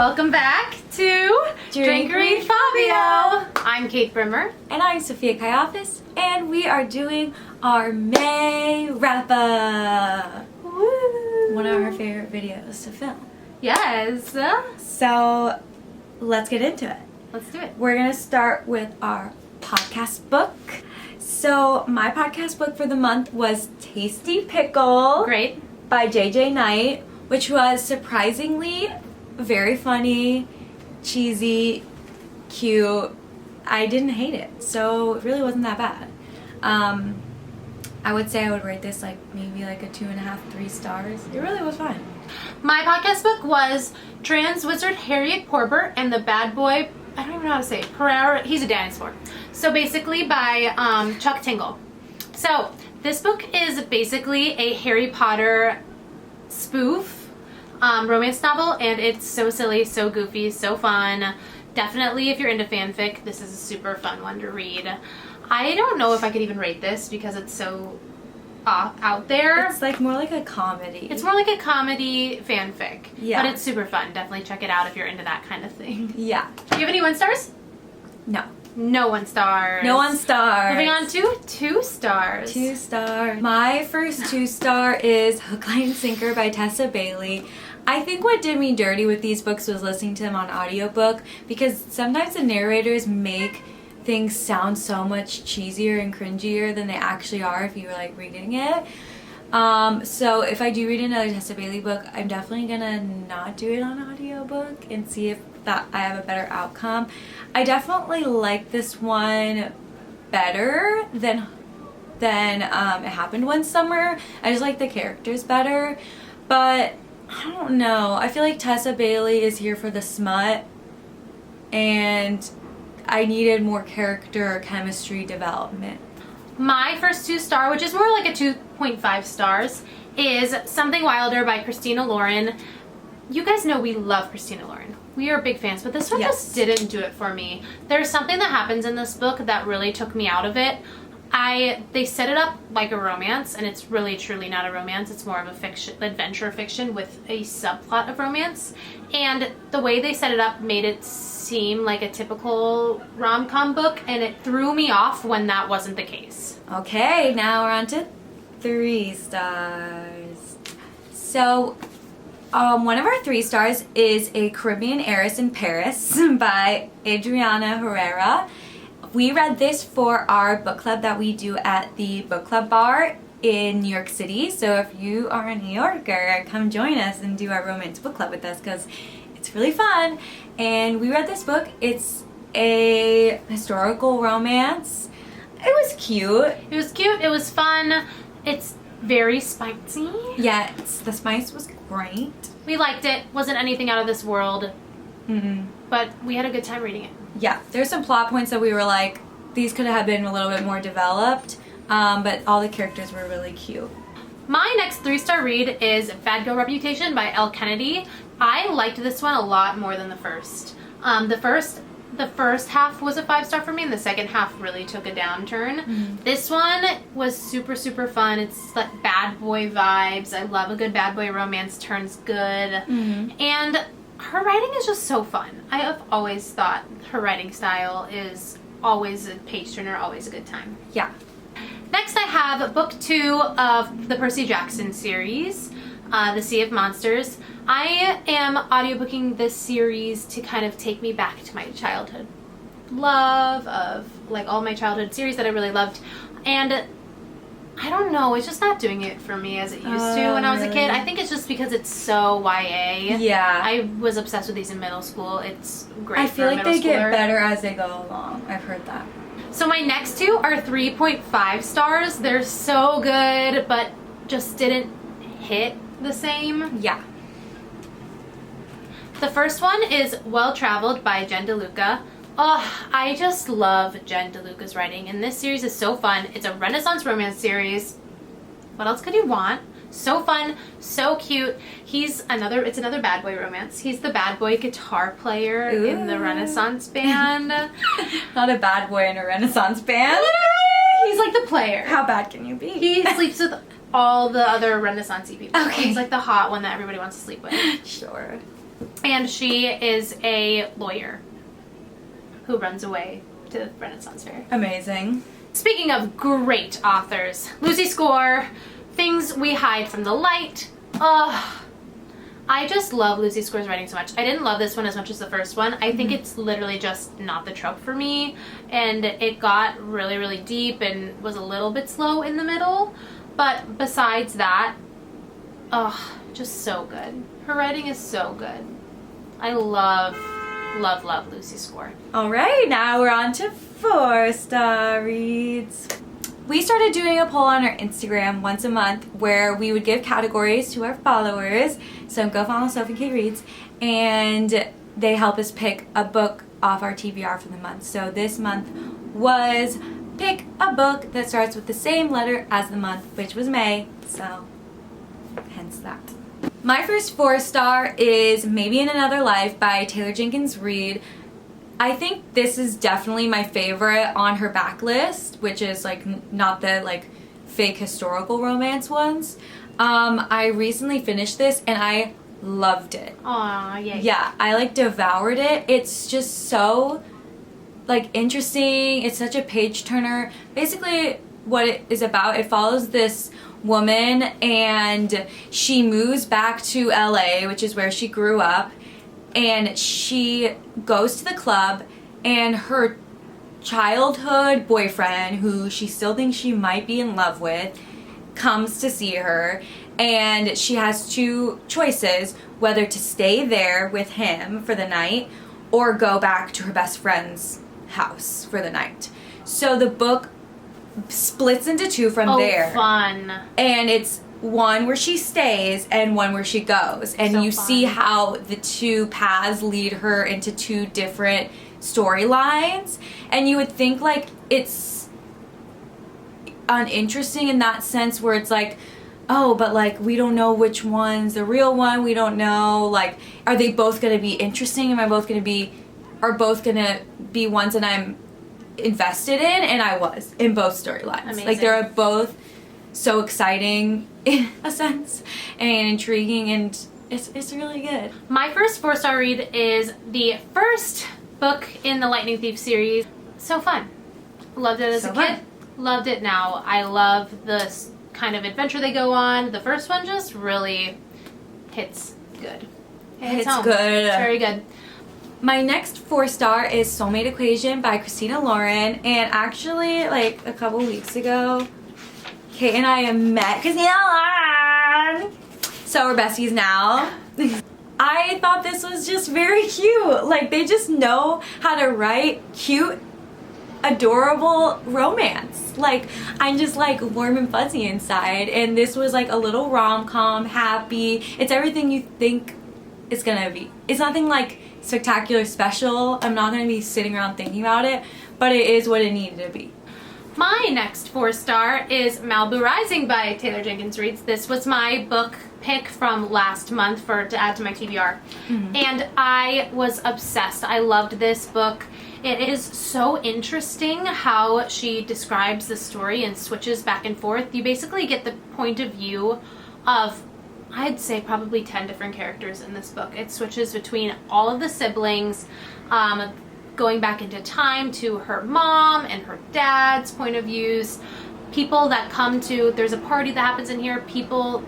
Welcome back to Drink, Reid, Fabio. I'm Kate Brimmer. And I'm Sophia Kayafis, and we are doing our May wrap-up. Woo! One of our favorite videos to film. Yes. So, let's get into it. Let's do it. We're going to start with our podcast book. So, my podcast book for the month was Tasty Pickle. Great. By J.J. Knight, which was surprisingly very funny, cheesy, cute. I didn't hate it, so it really wasn't that bad. I would say I would rate this maybe like a 2.5, 3 stars. It really was fun. My podcast book was Trans Wizard Harriet Porber and the Bad Boy, I don't even know how to say it, Herrera, he's a dinosaur. So basically by Chuck Tingle. So this book is basically a Harry Potter spoof romance novel, and it's so silly, so goofy, so fun. Definitely, if you're into fanfic, this is a super fun one to read. I don't know if I could even rate this because it's so out there. It's more like a comedy. It's more like a comedy fanfic. Yeah. But it's super fun. Definitely check it out if you're into that kind of thing. Yeah. Do you have any 1 stars? No. No 1 stars. No 1 star. Moving on to 2 stars. 2 stars. My first 2 star is Hook, Line, Sinker by Tessa Bailey. I think what did me dirty with these books was listening to them on audiobook, because sometimes the narrators make things sound so much cheesier and cringier than they actually are if you were reading it. So if I do read another Tessa Bailey book, I'm definitely gonna not do it on audiobook and see if that I have a better outcome. I definitely like this one better than It Happened One Summer. I just like the characters better, but I don't know. I feel like Tessa Bailey is here for the smut, and I needed more character chemistry development. My first 2 star, which is more like a 2.5 stars, is Something Wilder by Christina Lauren. You guys know we love Christina Lauren. We are big fans, but this one just didn't do it for me. There's something that happens in this book that really took me out of it. They set it up like a romance, and it's really truly not a romance. It's more of a adventure fiction with a subplot of romance. And the way they set it up made it seem like a typical rom-com book, and it threw me off when that wasn't the case. Okay, now we're on to 3 stars. So, one of our 3 stars is A Caribbean Heiress in Paris by Adriana Herrera. We read this for our book club that we do at the book club bar in New York City. So if you are a New Yorker, come join us and do our romance book club with us, because it's really fun. And we read this book. It's a historical romance. It was cute. It was cute. It was fun. It's very spicy. Yeah, the spice was great. We liked it. Wasn't anything out of this world. But we had a good time reading it. Yeah, there's some plot points that we were like, these could have been a little bit more developed, but all the characters were really cute. My next 3-star read is Bad Girl Reputation by Elle Kennedy. I liked this one a lot more than the first. The first half was a 5-star for me, and the second half really took a downturn. This one was super, super fun. It's like bad boy vibes. I love a good bad boy romance, turns good. And her writing is just so fun. I have always thought her writing style is always a page turner, always a good time. Yeah. Next I have book 2 of the Percy Jackson series, The Sea of Monsters. I am audiobooking this series to kind of take me back to my childhood love of all my childhood series that I really loved. And I don't know, it's just not doing it for me as it used to when I was a kid. I think it's just because it's so YA. Yeah. I was obsessed with these in middle school. It's great. I feel for a like they middle get schooler. better as they go along. I've heard that. So my next 2 are 3.5 stars. They're so good, but just didn't hit the same. Yeah. The first one is Well Traveled by Jen Deluca. Oh, I just love Jen Deluca's writing, and this series is so fun. It's a Renaissance romance series. What else could you want? So fun, so cute. It's another bad boy romance. He's the bad boy guitar player in the Renaissance band. Not a bad boy in a Renaissance band. He's like the player. How bad can you be? He sleeps with all the other Renaissance-y people. Okay. He's like the hot one that everybody wants to sleep with. Sure. And she is a lawyer who runs away to the Renaissance Fair. Amazing. Speaking of great authors, Lucy Score, Things We Hide from the Light. I just love Lucy Score's writing so much. I didn't love this one as much as the first one. I think it's literally just not the trope for me, and it got really, really deep and was a little bit slow in the middle. But besides that, just so good. Her writing is so good. I love, love, love Lucy Score. All right, now we're on to 4-star reads. We started doing a poll on our Instagram once a month where we would give categories to our followers. So go follow Sophie K Reads, and they help us pick a book off our TBR for the month. So this month was pick a book that starts with the same letter as the month, which was May. So hence that. My first 4-star is Maybe in Another Life by Taylor Jenkins Reid. I think this is definitely my favorite on her backlist, which is like not the like fake historical romance ones. I recently finished this and I loved it. Aw, yay. Yeah, I like devoured it. It's just so like interesting. It's such a page turner. Basically what it is about, it follows this woman and she moves back to LA, which is where she grew up. And she goes to the club, and her childhood boyfriend, who she still thinks she might be in love with, comes to see her. And she has two choices, whether to stay there with him for the night or go back to her best friend's house for the night. So the book splits into two from there. Oh, fun. And it's one where she stays and one where she goes, and So you fun. see how the two paths lead her into two different storylines, and you would think like it's uninteresting in that sense where it's like, oh, but like we don't know which one's the real one, we don't know, like are they both gonna be interesting, are both gonna be ones that I'm invested in, and I was in both storylines. Amazing. Like they're both so exciting in a sense and intriguing, and it's really good. My first 4-star read is the first book in the Lightning Thief series. So fun. Loved it as So a kid. fun. Loved it now. I love the kind of adventure they go on. The first one just really hits good. It hits home. good. It's very good. My next 4-star is Soulmate Equation by Christina Lauren, and actually like a couple weeks ago Kate and I met Christina Lauren, so we're besties now. I thought this was just very cute. Like they just know how to write cute, adorable romance. Like I'm just like warm and fuzzy inside, and this was like a little rom-com, happy. It's everything you think it's gonna be. It's nothing like spectacular special. I'm not gonna be sitting around thinking about it, but it is what it needed to be. My next 4-star is Malibu Rising by Taylor Jenkins Reid. This was my book pick from last month to add to my TBR. And I was obsessed. I loved this book. It is so interesting how she describes the story and switches back and forth. You basically get the point of view of, I'd say, probably 10 different characters in this book. It switches between all of the siblings, going back into time to her mom and her dad's point of views, people that come to, there's a party that happens in here, people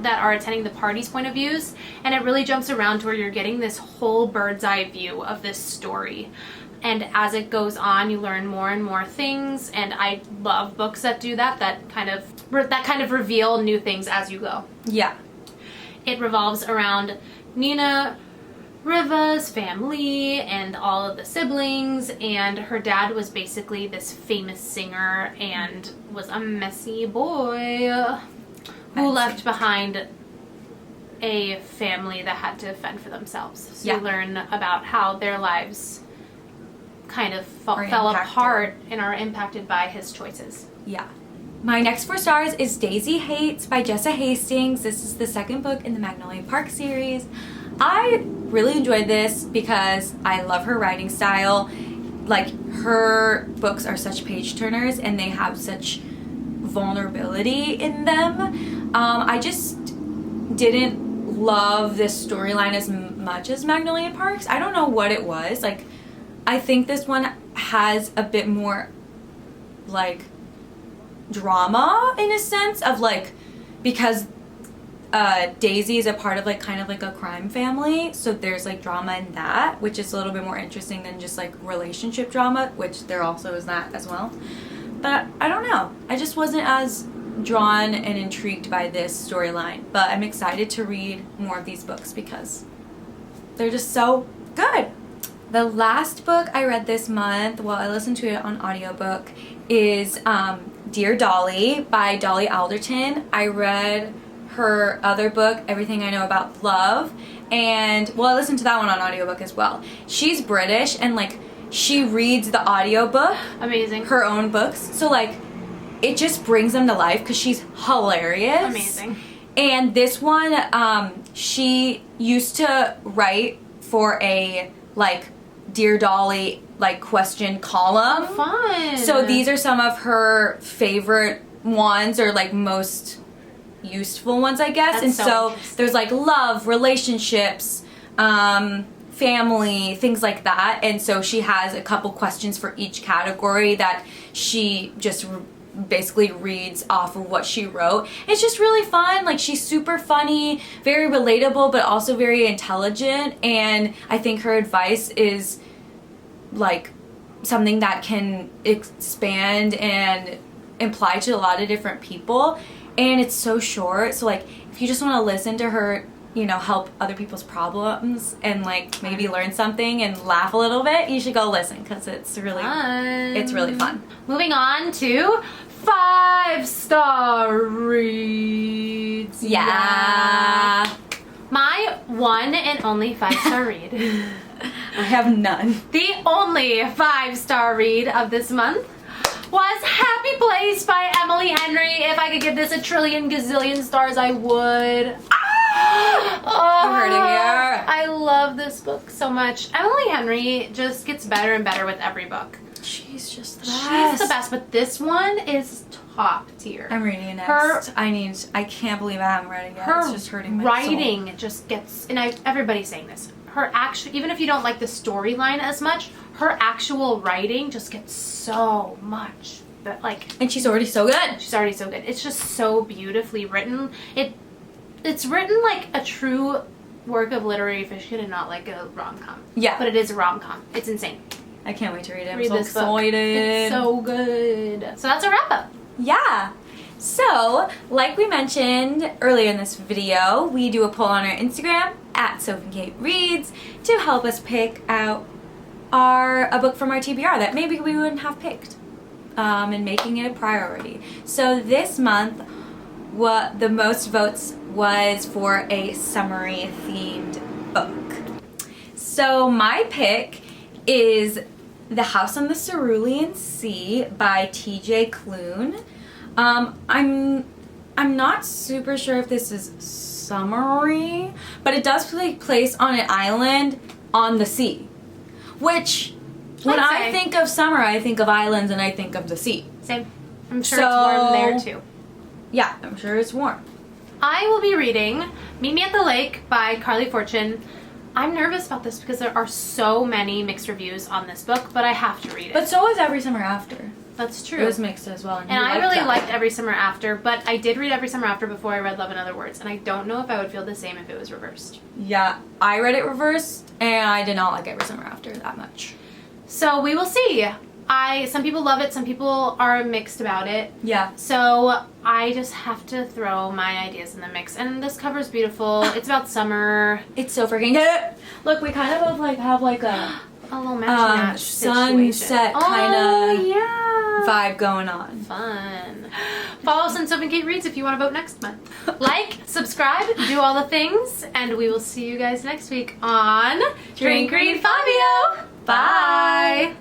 that are attending the party's point of views, and it really jumps around to where you're getting this whole bird's eye view of this story. And as it goes on, you learn more and more things, and I love books that do that, that kind of reveal new things as you go. Yeah. It revolves around Nina Riva's family and all of the siblings, and her dad was basically this famous singer and was a messy boy who left behind a family that had to fend for themselves. So you learn about how their lives kind of fell apart and are impacted by his choices. Yeah. My next 4 stars is Daisy Hates by Jessa Hastings. This is the second book in the Magnolia Park series. I really enjoyed this because I love her writing style. Like, her books are such page turners and they have such vulnerability in them. I just didn't love this storyline as much as Magnolia Parks. I don't know what it was. Like, I think this one has a bit more, like, drama in a sense of, like, because Daisy is a part of, like, kind of like a crime family, so there's, like, drama in that, which is a little bit more interesting than just, like, relationship drama, which there also is that as well. But I don't know. I just wasn't as drawn and intrigued by this storyline, but I'm excited to read more of these books because they're just so good. The last book I read this month, well, I listened to it on audiobook, is Dear Dolly by Dolly Alderton. I read her other book, Everything I Know About Love, and, well, I listened to that one on audiobook as well. She's British, and, like, she reads the audiobook. Amazing. Her own books. So, like, it just brings them to life because she's hilarious. Amazing. And this one, she used to write for a, like, Dear Dolly, like, question column. Oh, fun. So these are some of her favorite ones, or, like, most useful ones, I guess. That's and so there's, like, love, relationships, family, things like that. And so she has a couple questions for each category that she just basically reads off of what she wrote. It's just really fun. Like, she's super funny, very relatable, but also very intelligent, and I think her advice is, like, something that can expand and apply to a lot of different people, and it's so short. So, like, if you just want to listen to her, you know, help other people's problems and, like, maybe learn something and laugh a little bit, you should go listen because it's really fun. Moving on to 5-star reads. Yeah. My one and only 5-star read. I have none. The only 5-star read of this month was Happy Place by Emily Henry. If I could give this a trillion gazillion stars, I would. Oh, You heard it here. I love this book so much. Emily Henry just gets better and better with every book. She's just the best. She's the best, but this one is top tier. I'm reading it next. I can't believe I haven't read it yet. It's just hurting my writing soul. just gets, and everybody's saying this. Her actual, even if you don't like the storyline as much, her actual writing just gets so much. But, like, and she's already so good. She's already so good. It's just so beautifully written. It's written like a true work of literary fiction and not like a rom-com. Yeah. But it is a rom-com. It's insane. I can't wait to read it. Read I'm so this book. excited. It's so good. So that's a wrap-up. Yeah. So, like we mentioned earlier in this video, we do a poll on our Instagram at SophieandKateReads to help us pick out a book from our TBR that maybe we wouldn't have picked, and making it a priority. So this month, what the most votes was for a summery themed book. So my pick is The House on the Cerulean Sea by TJ Klune. I'm not super sure if this is summery, but it does take place on an island on the sea, which when I think of summer, I think of islands and I think of the sea. Same. I'm sure it's warm there too. Yeah, I'm sure it's warm. I will be reading Meet Me at the Lake by Carly Fortune. I'm nervous about this because there are so many mixed reviews on this book, but I have to read it. But so was Every Summer After. That's true. It was mixed as well. And I really liked Every Summer After, but I did read Every Summer After before I read Love in Other Words, and I don't know if I would feel the same if it was reversed. Yeah, I read it reversed, and I did not like Every Summer After that much. So we will see. Some people love it, some people are mixed about it. Yeah. So I just have to throw my ideas in the mix. And this cover's beautiful. It's about summer. It's so freaking good. Look, we kind of both have like a little match sunset kind of yeah. vibe going on. Fun. Follow us on Sophie and Kate Reads if you want to vote next month. Like, subscribe, do all the things, and we will see you guys next week on Drink Read Fabio. Bye.